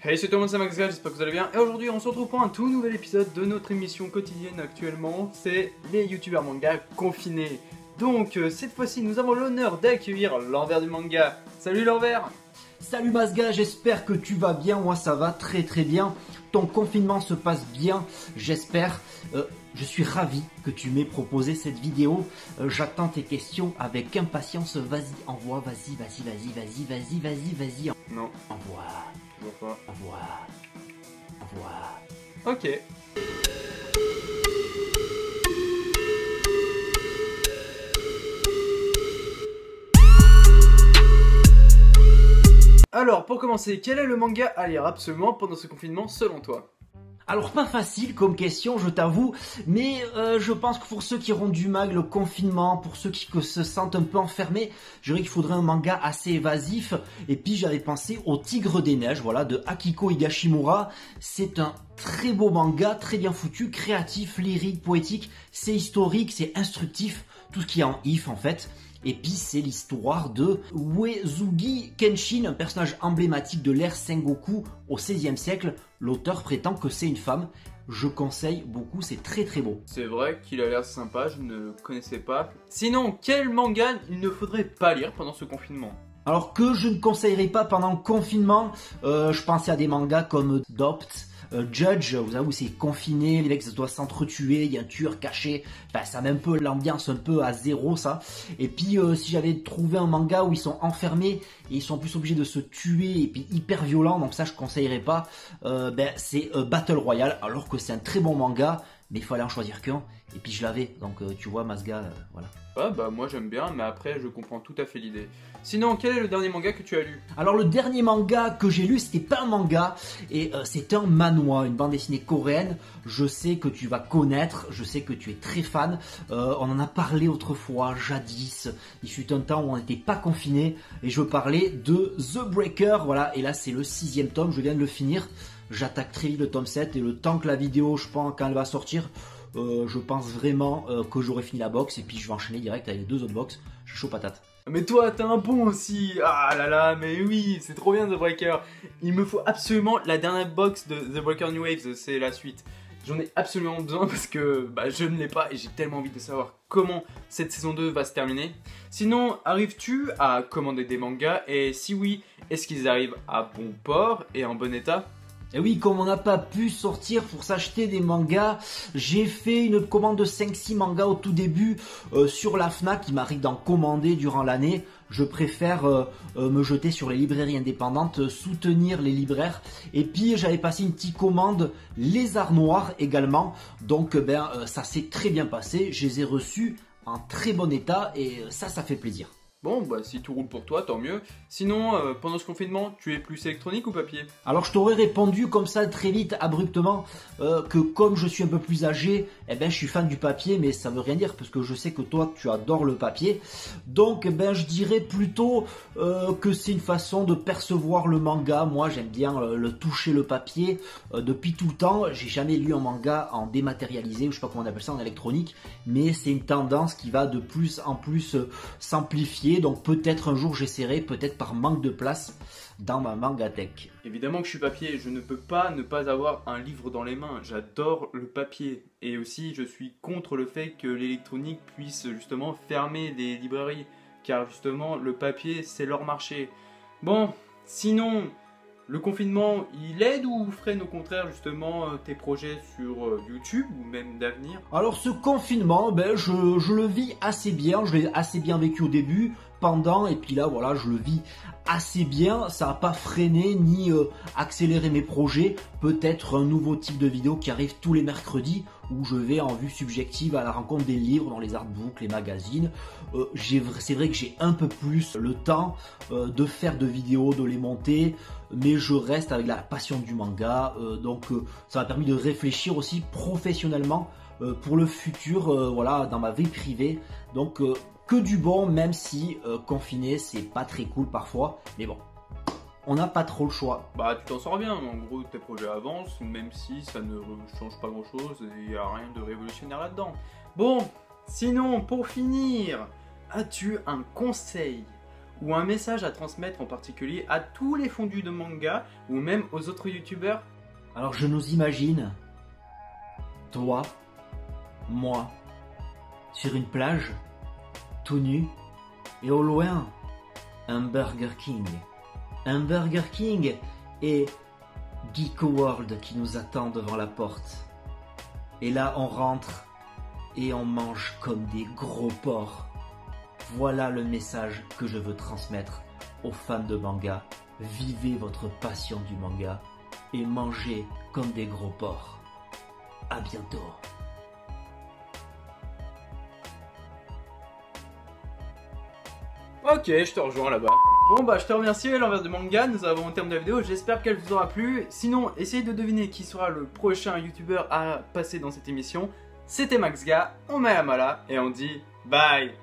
Hey, c'est tout le monde, c'est Max Gall, j'espère que vous allez bien. Et aujourd'hui, on se retrouve pour un tout nouvel épisode de notre émission quotidienne actuellement. C'est les youtubeurs manga confinés. Donc, cette fois-ci, nous avons l'honneur d'accueillir l'envers du manga. Salut l'envers. Salut Masga, j'espère que tu vas bien, moi ça va très très bien. Ton confinement se passe bien, j'espère. Je suis ravi que tu m'aies proposé cette vidéo. J'attends tes questions avec impatience. Vas-y, envoie, vas-y. Non, Envoie, toujours pas. envoie. Ok. Alors, pour commencer, quel est le manga à lire absolument pendant ce confinement selon toi? Alors pas facile comme question, je t'avoue, mais je pense que pour ceux qui auront du mal le confinement, pour ceux qui se sentent un peu enfermés, je dirais qu'il faudrait un manga assez évasif. Et puis j'avais pensé au Tigre des Neiges, voilà, de Akiko Higashimura. C'est un très beau manga, très bien foutu, créatif, lyrique, poétique, c'est historique, c'est instructif, tout ce qui est en if en fait. Et puis c'est l'histoire de Uesugi Kenshin, un personnage emblématique de l'ère Sengoku au XVIe siècle. L'auteur prétend que c'est une femme. Je conseille beaucoup, c'est très très beau. C'est vrai qu'il a l'air sympa, je ne connaissais pas. Sinon, quel manga il ne faudrait pas lire pendant ce confinement? Alors que je ne conseillerais pas pendant le confinement, je pensais à des mangas comme Dopt, Judge, vous savez où c'est confiné, les mecs doivent s'entretuer, il y a un tueur caché, enfin, ça met un peu l'ambiance un peu à zéro ça. Et puis si j'avais trouvé un manga où ils sont enfermés et ils sont en plus obligés de se tuer et puis hyper violent, donc ça je conseillerais pas, c'est Battle Royale, alors que c'est un très bon manga, mais il fallait en choisir qu'un, et puis je l'avais, donc tu vois Masga, voilà. Ah bah moi j'aime bien, mais après je comprends tout à fait l'idée. Sinon, quel est le dernier manga que tu as lu? Alors le dernier manga que j'ai lu, c'était pas un manga, et c'est un manhwa, une bande dessinée coréenne. Je sais que tu vas connaître, je sais que tu es très fan. On en a parlé autrefois, jadis. Il fut un temps où on n'était pas confiné, et je parlais de The Breaker, voilà. Et là c'est le 6e tome, je viens de le finir. J'attaque très vite le tome 7, et le temps que la vidéo, je pense, quand elle va sortir, je pense vraiment que j'aurai fini la box, et puis je vais enchaîner direct avec les 2 autres box. Je suis chaud patate. Mais toi, t'as un pont aussi. Ah là là, mais oui, c'est trop bien The Breaker. Il me faut absolument la dernière box de The Breaker New Waves, c'est la suite. J'en ai absolument besoin parce que je ne l'ai pas et j'ai tellement envie de savoir comment cette saison 2 va se terminer. Sinon, arrives-tu à commander des mangas? Et si oui, est-ce qu'ils arrivent à bon port et en bon état? Et oui, comme on n'a pas pu sortir pour s'acheter des mangas, j'ai fait une commande de 5-6 mangas au tout début sur la Fnac. Il m'arrive d'en commander durant l'année. Je préfère me jeter sur les librairies indépendantes, soutenir les libraires. Et puis j'avais passé une petite commande Lézard Noir également. Donc ça s'est très bien passé. Je les ai reçus en très bon état et ça fait plaisir. Bon, bah si tout roule pour toi, tant mieux. Sinon, pendant ce confinement, tu es plus électronique ou papier? Alors je t'aurais répondu comme ça très vite, abruptement, que comme je suis un peu plus âgé, je suis fan du papier, mais ça veut rien dire parce que je sais que toi tu adores le papier. Donc je dirais plutôt que c'est une façon de percevoir le manga. Moi j'aime bien le toucher le papier depuis tout le temps. J'ai jamais lu un manga en dématérialisé, ou je sais pas comment on appelle ça, en électronique, mais c'est une tendance qui va de plus en plus s'amplifier. Donc peut-être un jour j'essaierai, peut-être par manque de place dans ma mangatech. Évidemment que je suis papier, je ne peux pas ne pas avoir un livre dans les mains. J'adore le papier. Et aussi je suis contre le fait que l'électronique puisse justement fermer des librairies. Car justement le papier c'est leur marché. Bon, sinon, le confinement il aide ou freine au contraire justement tes projets sur YouTube ou même d'avenir? Alors ce confinement, je le vis assez bien, je l'ai assez bien vécu au début, pendant, et puis là voilà, je le vis assez bien. Ça n'a pas freiné ni accéléré mes projets. Peut-être un nouveau type de vidéo qui arrive tous les mercredis, où je vais en vue subjective à la rencontre des livres dans les artbooks, les magazines. C'est vrai que j'ai un peu plus le temps de faire de vidéos, de les monter, mais je reste avec la passion du manga, donc ça m'a permis de réfléchir aussi professionnellement pour le futur, voilà, dans ma vie privée. Donc que du bon, même si confiné c'est pas très cool parfois, mais bon, on n'a pas trop le choix. Bah tu t'en sors bien, en gros tes projets avancent, même si ça ne change pas grand chose et il n'y a rien de révolutionnaire là-dedans. Bon, sinon pour finir, as-tu un conseil ou un message à transmettre en particulier à tous les fondus de manga ou même aux autres youtubeurs? Alors je nous imagine, toi, moi, sur une plage, tout nu, et au loin, un Burger King. Un Burger King et Geeko World qui nous attend devant la porte. Et là, on rentre et on mange comme des gros porcs. Voilà le message que je veux transmettre aux fans de manga. Vivez votre passion du manga et mangez comme des gros porcs. À bientôt. Ok, je te rejoins là-bas. Bon bah je te remercie l'envers du manga, nous avons terminé de la vidéo, j'espère qu'elle vous aura plu. Sinon, essayez de deviner qui sera le prochain youtubeur à passer dans cette émission. C'était MaxGa, on met la mala et on dit bye.